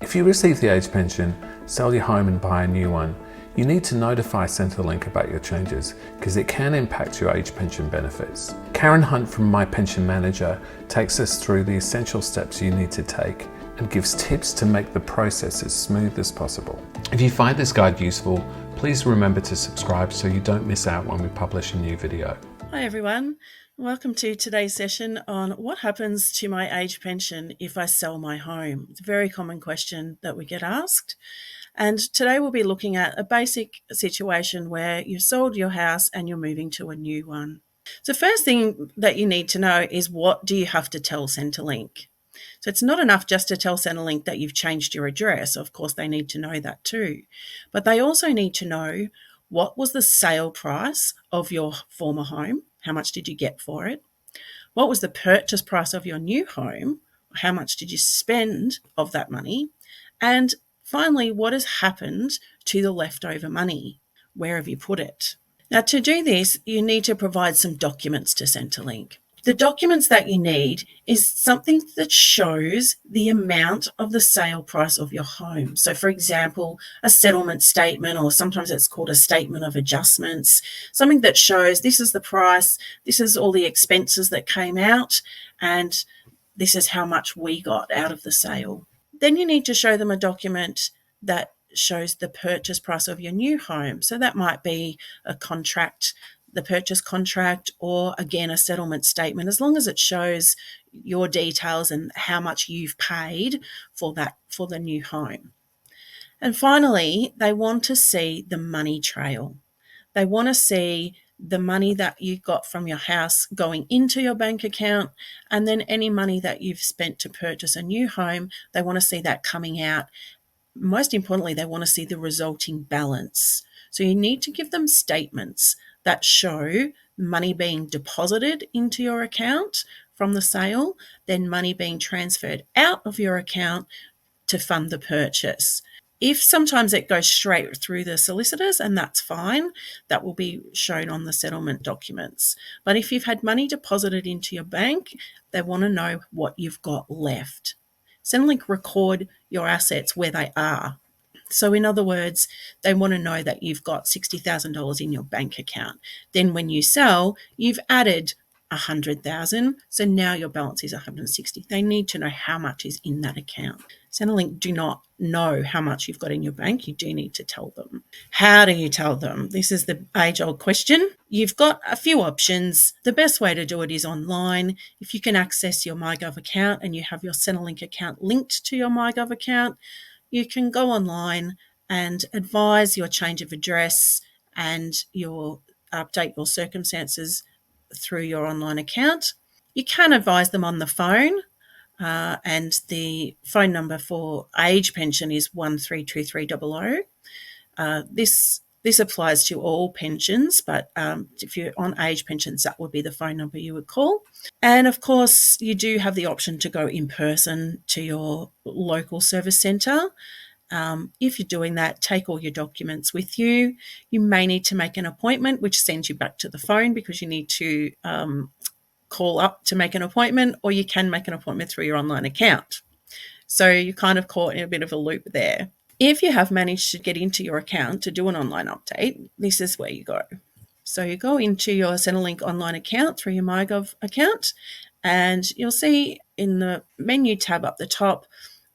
If you receive the age pension, sell your home and buy a new one, you need to notify Centrelink about your changes because it can impact your age pension benefits. Karen Hunt from MyPensionManager takes us through the essential steps you need to take and gives tips to make the process as smooth as possible. If you find this guide useful, please remember to subscribe so you don't miss out when we publish a new video. Hi everyone, welcome to today's session on what happens to my age pension if I sell my home. It's a very common question that we get asked. And today we'll be looking at a basic situation where you've sold your house and you're moving to a new one. So first thing that you need to know is, what do you have to tell Centrelink? So it's not enough just to tell Centrelink that you've changed your address. Of course, they need to know that too. But they also need to know, what was the sale price of your former home? How much did you get for it? What was the purchase price of your new home? How much did you spend of that money? And finally, what has happened to the leftover money? Where have you put it? Now, to do this, you need to provide some documents to Centrelink. The documents that you need is something that shows the amount of the sale price of your home. So, for example, a settlement statement, or sometimes it's called a statement of adjustments, something that shows this is the price, this is all the expenses that came out, and this is how much we got out of the sale. Then you need to show them a document that shows the purchase price of your new home. So that might be a contract, the purchase contract, or again, a settlement statement, as long as it shows your details and how much you've paid for the new home. And finally, they want to see the money trail. They want to see the money that you got from your house going into your bank account, and then any money that you've spent to purchase a new home, they want to see that coming out. Most importantly, they want to see the resulting balance. So you need to give them statements that show money being deposited into your account from the sale, then money being transferred out of your account to fund the purchase. If sometimes it goes straight through the solicitors, and that's fine, that will be shown on the settlement documents. But if you've had money deposited into your bank, they want to know what you've got left. Centrelink record your assets where they are. So in other words, they want to know that you've got $60,000 in your bank account. Then when you sell, you've added $100,000, so now your balance is $160,000. They need to know how much is in that account. Centrelink do not know how much you've got in your bank. You do need to tell them. How do you tell them? This is the age-old question. You've got a few options. The best way to do it is online. If you can access your MyGov account and you have your Centrelink account linked to your MyGov account, you can go online and advise your change of address and your update your circumstances through your online account. You can advise them on the phone, and the phone number for age pension is 132300. This applies to all pensions, but if you're on age pensions, that would be the phone number you would call. And of course, you do have the option to go in person to your local service centre. If you're doing that, take all your documents with you. You may need to make an appointment, which sends you back to the phone because you need to call up to make an appointment, or you can make an appointment through your online account. So you're kind of caught in a bit of a loop there. If you have managed to get into your account to do an online update, this is where you go. So you go into your Centrelink online account through your MyGov account, and you'll see in the menu tab up the top,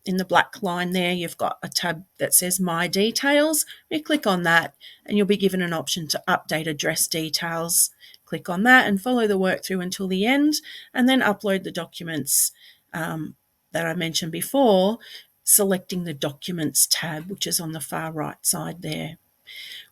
in the black line there, you've got a tab that says My Details. You click on that and you'll be given an option to update address details. Click on that and follow the work through until the end, and then upload the documents that I mentioned before, selecting the Documents tab, which is on the far right side there.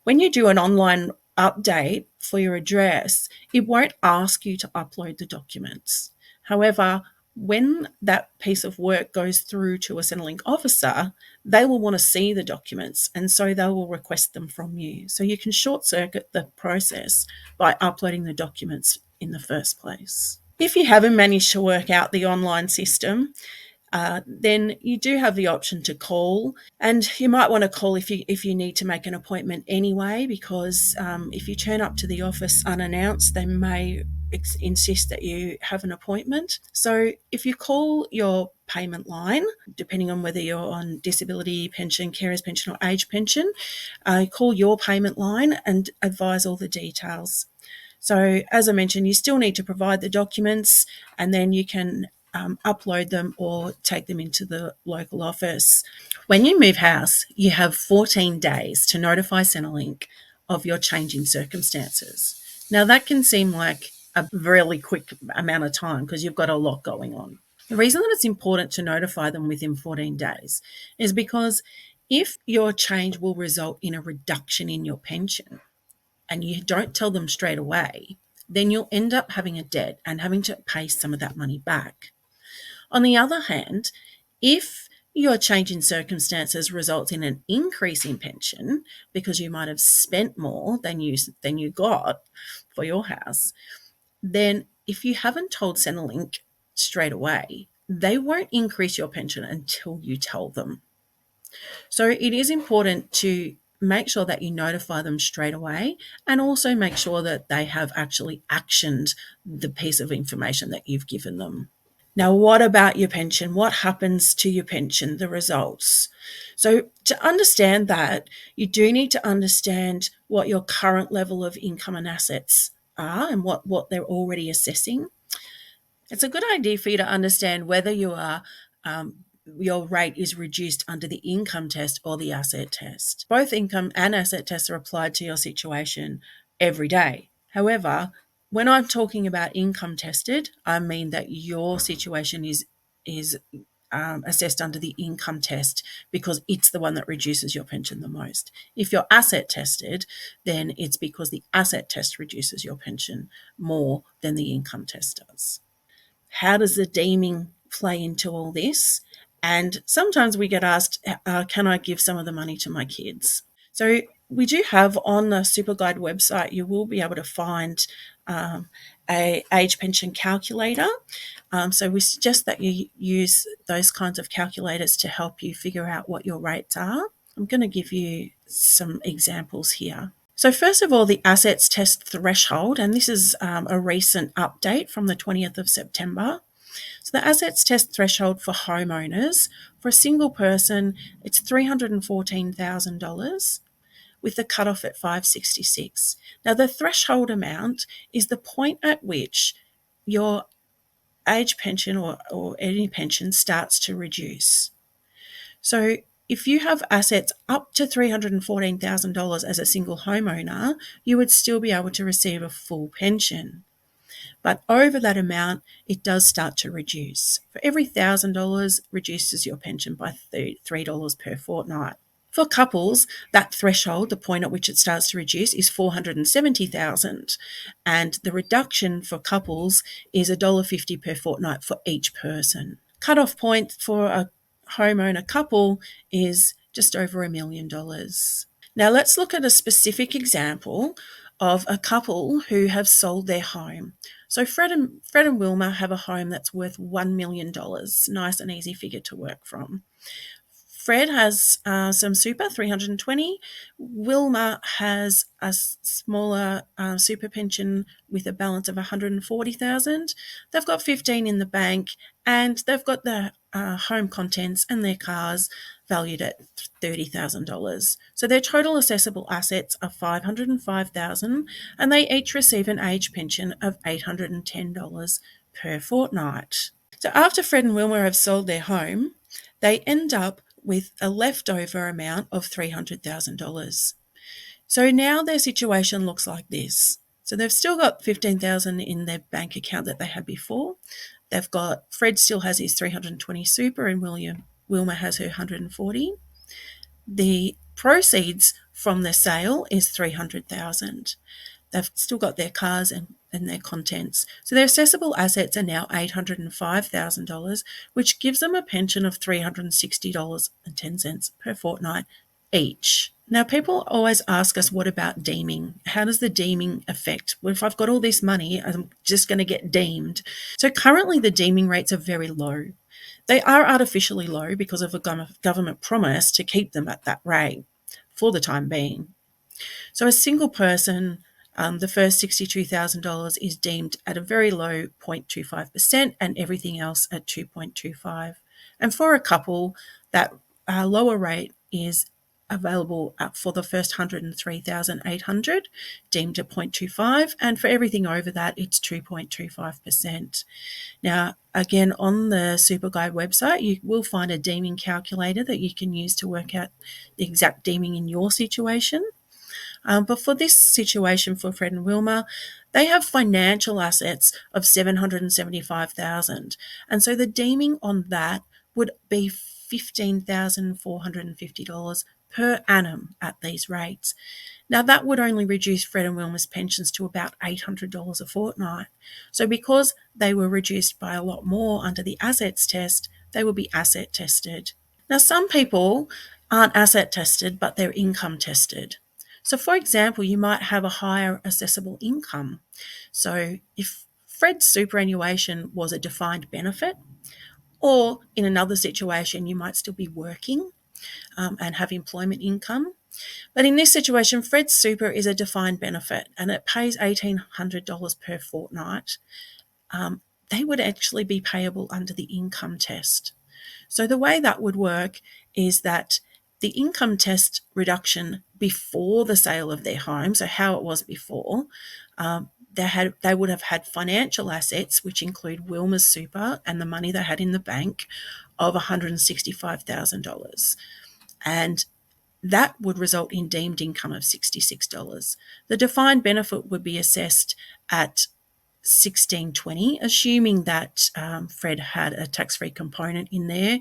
When you do an online update for your address, it won't ask you to upload the documents. However, when that piece of work goes through to a Centrelink officer, they will want to see the documents, and so they will request them from you. So you can short circuit the process by uploading the documents in the first place. If you haven't managed to work out the online system, then you do have the option to call, and you might want to call if you need to make an appointment anyway, because if you turn up to the office unannounced, they may insist that you have an appointment. So if you call your payment line, depending on whether you're on disability pension, carers pension, or age pension, call your payment line and advise all the details. So as I mentioned, you still need to provide the documents, and then you can upload them or take them into the local office. When you move house, you have 14 days to notify Centrelink of your changing circumstances. Now, that can seem like a really quick amount of time because you've got a lot going on. The reason that it's important to notify them within 14 days is because if your change will result in a reduction in your pension and you don't tell them straight away, then you'll end up having a debt and having to pay some of that money back. On the other hand, if your change in circumstances results in an increase in pension because you might have spent more than you got for your house, then if you haven't told Centrelink straight away, they won't increase your pension until you tell them. So it is important to make sure that you notify them straight away, and also make sure that they have actually actioned the piece of information that you've given them. Now, what about your pension? What happens to your pension, the results? So to understand that, you do need to understand what your current level of income and assets are and what they're already assessing. It's a good idea for you to understand whether you are your rate is reduced under the income test or the asset test. Both income and asset tests are applied to your situation every day. However, when I'm talking about income tested, I mean that your situation is assessed under the income test because it's the one that reduces your pension the most. If you're asset tested, then it's because the asset test reduces your pension more than the income test does. How does the deeming play into all this? And sometimes we get asked, can I give some of the money to my kids? So we do have on the SuperGuide website, you will be able to find a age pension calculator. So we suggest that you use those kinds of calculators to help you figure out what your rates are. I'm going to give you some examples here. So first of all, the assets test threshold, and this is a recent update from the 20th of September. So the assets test threshold for homeowners, for a single person, it's $314,000 with the cutoff at $566. Now the threshold amount is the point at which your age pension or any pension starts to reduce. So if you have assets up to $314,000 as a single homeowner, you would still be able to receive a full pension. But over that amount, it does start to reduce. For every $1,000, reduces your pension by $3 per fortnight. For couples, that threshold, the point at which it starts to reduce, is $470,000, and the reduction for couples is $1.50 per fortnight for each person. Cut-off point for a homeowner couple is just over $1 million. Now let's look at a specific example of a couple who have sold their home. So Fred and Wilma have a home that's worth $1 million. Nice and easy figure to work from. Fred has some super, 320. Wilma has a smaller super pension with a balance of 140,000. They've got 15 in the bank, and they've got the home contents and their cars valued at $30,000. So their total assessable assets are $505,000, and they each receive an age pension of $810 per fortnight. So after Fred and Wilma have sold their home, they end up with a leftover amount of $300,000. So now their situation looks like this. So they've still got $15,000 in their bank account that they had before. They've got, Fred still has his 320 super and Wilma has her 140. The proceeds from the sale is $300,000. They've still got their cars and their contents. So their assessable assets are now $805,000, which gives them a pension of $360.10 per fortnight each. Now, people always ask us, what about deeming? How does the deeming affect? Well, if I've got all this money, I'm just going to get deemed. So currently the deeming rates are very low. They are artificially low because of a government promise to keep them at that rate for the time being. So a single person, the first $62,000 is deemed at a very low 0.25% and everything else at 2.25. And for a couple, that lower rate is available for the first 103,800, deemed at 0.25, and for everything over that, it's 2.25%. Now, again, on the SuperGuide website, you will find a deeming calculator that you can use to work out the exact deeming in your situation. But for this situation for Fred and Wilma, they have financial assets of $775,000, and so the deeming on that would be $15,450 per annum at these rates. Now, that would only reduce Fred and Wilma's pensions to about $800 a fortnight. So because they were reduced by a lot more under the assets test, they will be asset tested. Now, some people aren't asset tested, but they're income tested. So, for example, you might have a higher assessable income. So if Fred's superannuation was a defined benefit, or in another situation, you might still be working and have employment income. But in this situation, Fred's super is a defined benefit and it pays $1,800 per fortnight. They would actually be payable under the income test. So the way that would work is that the income test reduction before the sale of their home, so how it was before, they would have had financial assets, which include Wilma's super and the money they had in the bank, of $165,000. And that would result in deemed income of $66. The defined benefit would be assessed at $1,620, assuming that Fred had a tax-free component in there.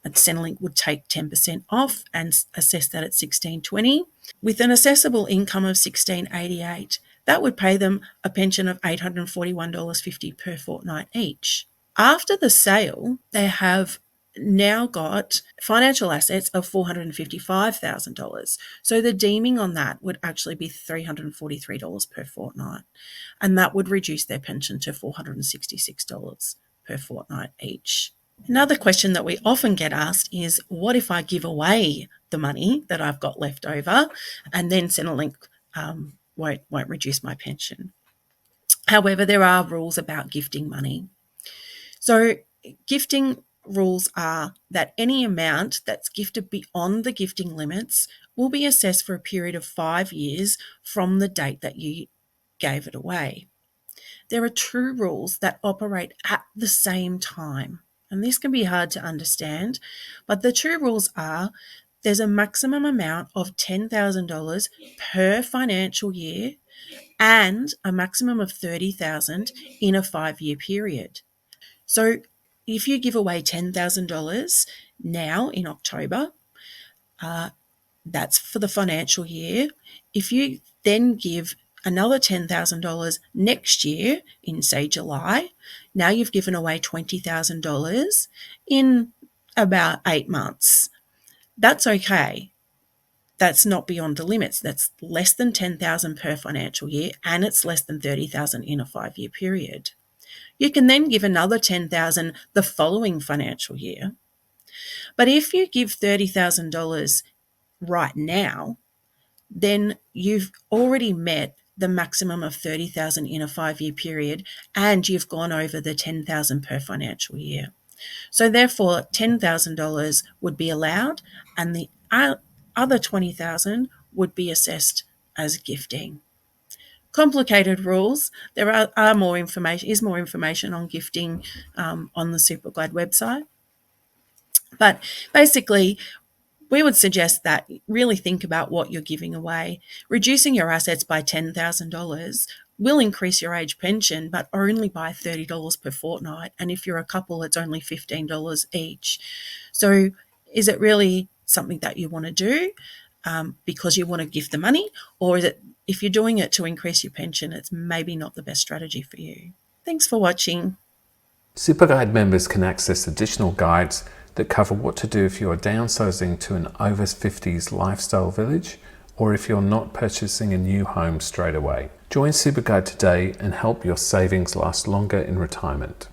Centrelink would take 10% off and assess that at $1,620. With an assessable income of $1,688, that would pay them a pension of $841.50 per fortnight each. After the sale, they have now got financial assets of $455,000. So the deeming on that would actually be $343 per fortnight, and that would reduce their pension to $466 per fortnight each. Another question that we often get asked is, what if I give away the money that I've got left over and then Centrelink won't reduce my pension? However, there are rules about gifting money. So gifting rules are that any amount that's gifted beyond the gifting limits will be assessed for a period of 5 years from the date that you gave it away. There are two rules that operate at the same time, and this can be hard to understand, but the two rules are there's a maximum amount of $10,000 per financial year and a maximum of $30,000 in a 5-year period. So if you give away $10,000 now in October, that's for the financial year. If you then give another $10,000 next year in, say, July, now you've given away $20,000 in about 8 months. That's okay. That's not beyond the limits. That's less than $10,000 per financial year, and it's less than $30,000 in a 5-year period. You can then give another $10,000 the following financial year. But if you give $30,000 right now, then you've already met the maximum of $30,000 in a 5-year period, and you've gone over the $10,000 per financial year. So therefore, $10,000 would be allowed, and the other $20,000 would be assessed as gifting. Complicated rules. There are more information on gifting on the SuperGuide website. But basically, we would suggest that really think about what you're giving away. Reducing your assets by $10,000 will increase your age pension, but only by $30 per fortnight. And if you're a couple, it's only $15 each. So is it really something that you want to do because you want to gift the money? Or is it, if you're doing it to increase your pension, it's maybe not the best strategy for you? Thanks for watching. SuperGuide members can access additional guides that cover what to do if you are downsizing to an over 50s lifestyle village, or if you're not purchasing a new home straight away. Join SuperGuide today and help your savings last longer in retirement.